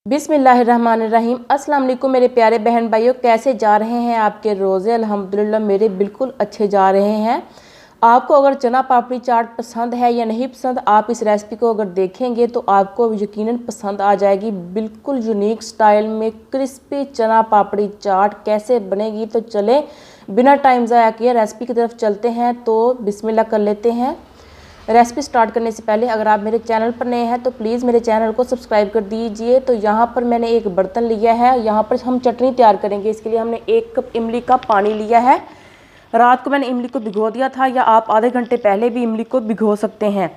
बिस्मिल्लाहिर्रहमानिर्रहीम। अस्सलाम वालेकुम मेरे प्यारे बहन भाइयों, कैसे जा रहे हैं आपके रोज़े? अल्हम्दुलिल्लाह मेरे बिल्कुल अच्छे जा रहे हैं। आपको अगर चना पापड़ी चाट पसंद है या नहीं पसंद, आप इस रेसिपी को अगर देखेंगे तो आपको यकीनन पसंद आ जाएगी। बिल्कुल यूनिक स्टाइल में क्रिस्पी चना पापड़ी चाट कैसे बनेगी, तो चले बिना टाइम ज़ाया किए रेसिपी की तरफ चलते हैं। तो बिस्मिल्लाह कर लेते हैं। रेसिपी स्टार्ट करने से पहले अगर आप मेरे चैनल पर नए हैं तो प्लीज़ मेरे चैनल को सब्सक्राइब कर दीजिए। तो यहाँ पर मैंने एक बर्तन लिया है, यहाँ पर हम चटनी तैयार करेंगे। इसके लिए हमने 1 कप इमली का पानी लिया है। रात को मैंने इमली को भिगो दिया था, या आप आधे घंटे पहले भी इमली को भिगो सकते हैं।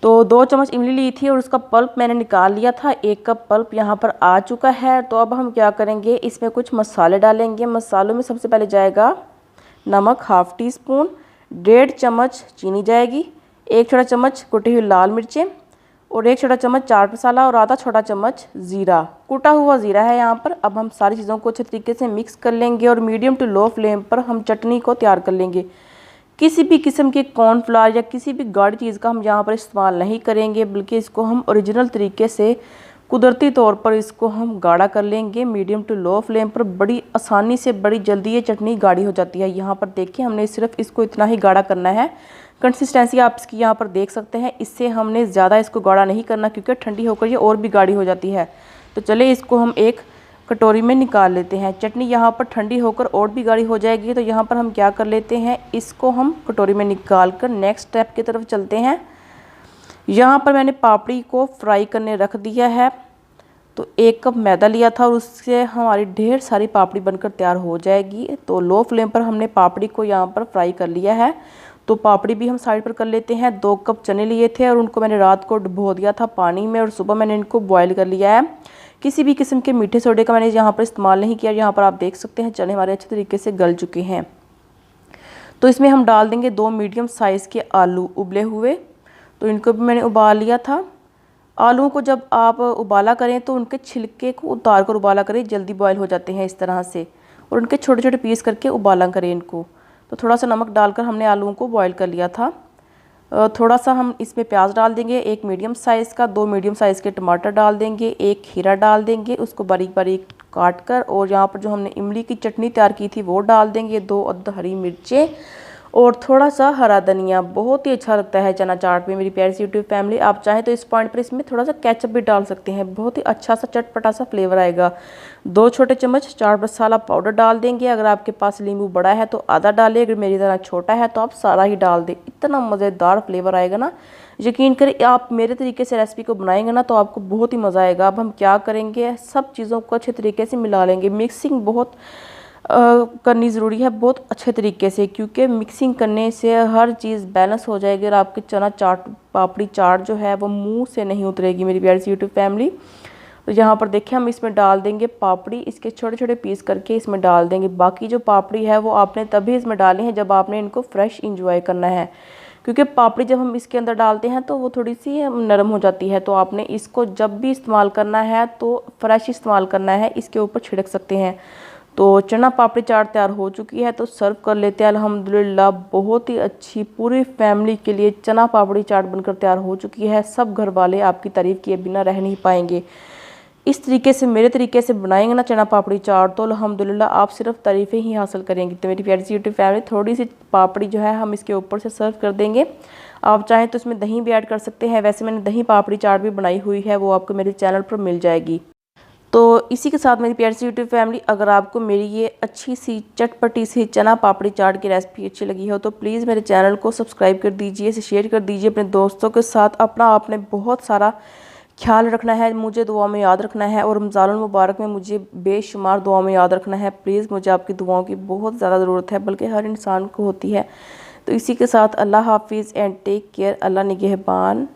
तो 2 चम्मच इमली ली थी और उसका पल्प मैंने निकाल लिया था। 1 कप पल्प यहाँ पर आ चुका है। तो अब हम क्या करेंगे, इसमें कुछ मसाले डालेंगे। मसालों में सबसे पहले जाएगा नमक ½ टी स्पून, 1.5 चम्मच चीनी जाएगी, 1 छोटा चम्मच कुटी हुई लाल मिर्चें और 1 छोटा चम्मच चाट मसाला और आधा छोटा चम्मच ज़ीरा, कुटा हुआ ज़ीरा है यहाँ पर। अब हम सारी चीज़ों को अच्छे तरीके से मिक्स कर लेंगे और मीडियम टू लो फ्लेम पर हम चटनी को तैयार कर लेंगे। किसी भी किस्म के कॉर्नफ्लावर या किसी भी गाढ़ी चीज़ का हम यहाँ पर इस्तेमाल नहीं करेंगे, बल्कि इसको हम ओरिजिनल तरीके से कुदरती तौर पर इसको हम गाढ़ा कर लेंगे मीडियम टू लो फ्लेम पर। बड़ी आसानी से, बड़ी जल्दी ये चटनी गाढ़ी हो जाती है। यहाँ पर देखिए, हमने सिर्फ इसको इतना ही गाढ़ा करना है। कंसिस्टेंसी आप इसकी यहाँ पर देख सकते हैं। इससे हमने ज़्यादा इसको गाढ़ा नहीं करना, क्योंकि ठंडी होकर ये और भी गाढ़ी हो जाती है। तो चले इसको हम एक कटोरी में निकाल लेते हैं। चटनी यहाँ पर ठंडी होकर और भी गाढ़ी हो जाएगी। तो यहाँ पर हम क्या कर लेते हैं, इसको हम कटोरी में निकाल कर नेक्स्ट स्टेप की तरफ चलते हैं। यहाँ पर मैंने पापड़ी को फ्राई करने रख दिया है। तो 1 कप मैदा लिया था और उससे हमारी ढेर सारी पापड़ी बनकर तैयार हो जाएगी। तो लो फ्लेम पर हमने पापड़ी को यहाँ पर फ्राई कर लिया है। तो पापड़ी भी हम साइड पर कर लेते हैं। 2 कप चने लिए थे और उनको मैंने रात को डुबो दिया था पानी में और सुबह मैंने इनको बॉयल कर लिया है। किसी भी किस्म के मीठे सोडे का मैंने यहाँ पर इस्तेमाल नहीं किया। यहाँ पर आप देख सकते हैं चने हमारे अच्छे तरीके से गल चुके हैं। तो इसमें हम डाल देंगे 2 मीडियम साइज़ के आलू उबले हुए। तो इनको भी मैंने उबाल लिया था। आलूओं को जब आप उबाला करें तो उनके छिलके को उतार कर उबाला करें, जल्दी बॉयल हो जाते हैं इस तरह से। और उनके छोटे छोटे पीस करके उबाला करें इनको। तो थोड़ा सा नमक डालकर हमने आलूओं को बॉयल कर लिया था। थोड़ा सा हम इसमें प्याज डाल देंगे, 1 मीडियम साइज़ का, 2 मीडियम साइज़ के टमाटर डाल देंगे, 1 खीरा डाल देंगे, उसको बारीक बारीक काट कर। और यहाँ पर जो हमने इमली की चटनी तैयार की थी वो डाल देंगे, 2 अदद हरी मिर्चें और थोड़ा सा हरा धनिया। बहुत ही अच्छा लगता है चना चाट में मेरी प्यारी सी यूट्यूब फैमिली। आप चाहें तो इस पॉइंट पर इसमें थोड़ा सा केचप भी डाल सकते हैं, बहुत ही अच्छा सा चटपटा सा फ्लेवर आएगा। 2 छोटे चम्मच चाट मसाला पाउडर डाल देंगे। अगर आपके पास नींबू बड़ा है तो आधा डालें, अगर मेरी तरह छोटा है तो आप सारा ही डाल दें। इतना मज़ेदार फ्लेवर आएगा ना, यकीन करें आप मेरे तरीके से रेसिपी को बनाएंगे ना तो आपको बहुत ही मज़ा आएगा। अब हम क्या करेंगे, सब चीज़ों को अच्छे तरीके से मिला लेंगे। मिक्सिंग बहुत करनी ज़रूरी है, बहुत अच्छे तरीके से, क्योंकि मिक्सिंग करने से हर चीज़ बैलेंस हो जाएगी और आपकी चना चाट पापड़ी चाट जो है वो मुंह से नहीं उतरेगी मेरी प्यारी सी यूट्यूब फैमिली। तो यहाँ पर देखिए, हम इसमें डाल देंगे पापड़ी, इसके छोटे छोटे पीस करके इसमें डाल देंगे। बाकी जो पापड़ी है वो आपने तभी इसमें डाली है जब आपने इनको फ्रेश इंजॉय करना है, क्योंकि पापड़ी जब हम इसके अंदर डालते हैं तो वो थोड़ी सी नरम हो जाती है। तो आपने इसको जब भी इस्तेमाल करना है तो फ्रेश इस्तेमाल करना है, इसके ऊपर छिड़क सकते हैं। तो चना पापड़ी चाट तैयार हो चुकी है, तो सर्व कर लेते हैं। अल्हम्दुलिल्लाह बहुत ही अच्छी पूरी फैमिली के लिए चना पापड़ी चाट बनकर तैयार हो चुकी है। सब घर वाले आपकी तारीफ़ किए बिना रह नहीं पाएंगे। इस तरीके से, मेरे तरीके से बनाएंगे ना चना पापड़ी चाट, तो अल्हम्दुलिल्लाह आप सिर्फ तारीफ़ें ही हासिल करेंगे। तो मेरी प्यारी सी यूट्यूब फैमिली, थोड़ी सी पापड़ी जो है हम इसके ऊपर से सर्व कर देंगे। आप चाहें तो इसमें दही भी ऐड कर सकते हैं। वैसे मैंने दही पापड़ी चाट भी बनाई हुई है, वो आपको मेरे चैनल पर मिल जाएगी। तो इसी के साथ मेरी प्यारी सी यूट्यूब फैमिली, अगर आपको मेरी ये अच्छी सी चटपटी सी चना पापड़ी चाट की रेसिपी अच्छी लगी हो तो प्लीज़ मेरे चैनल को सब्सक्राइब कर दीजिए, इसे शेयर कर दीजिए अपने दोस्तों के साथ। अपना आपने बहुत सारा ख्याल रखना है, मुझे दुआ में याद रखना है और रमज़ानुल मुबारक में मुझे बेशुमार दुआ में याद रखना है। प्लीज़ मुझे आपकी दुआओं की बहुत ज़्यादा ज़रूरत है, बल्कि हर इंसान को होती है। तो इसी के साथ अल्लाह हाफिज़ एंड टेक केयर। अल्लाह निगहबान।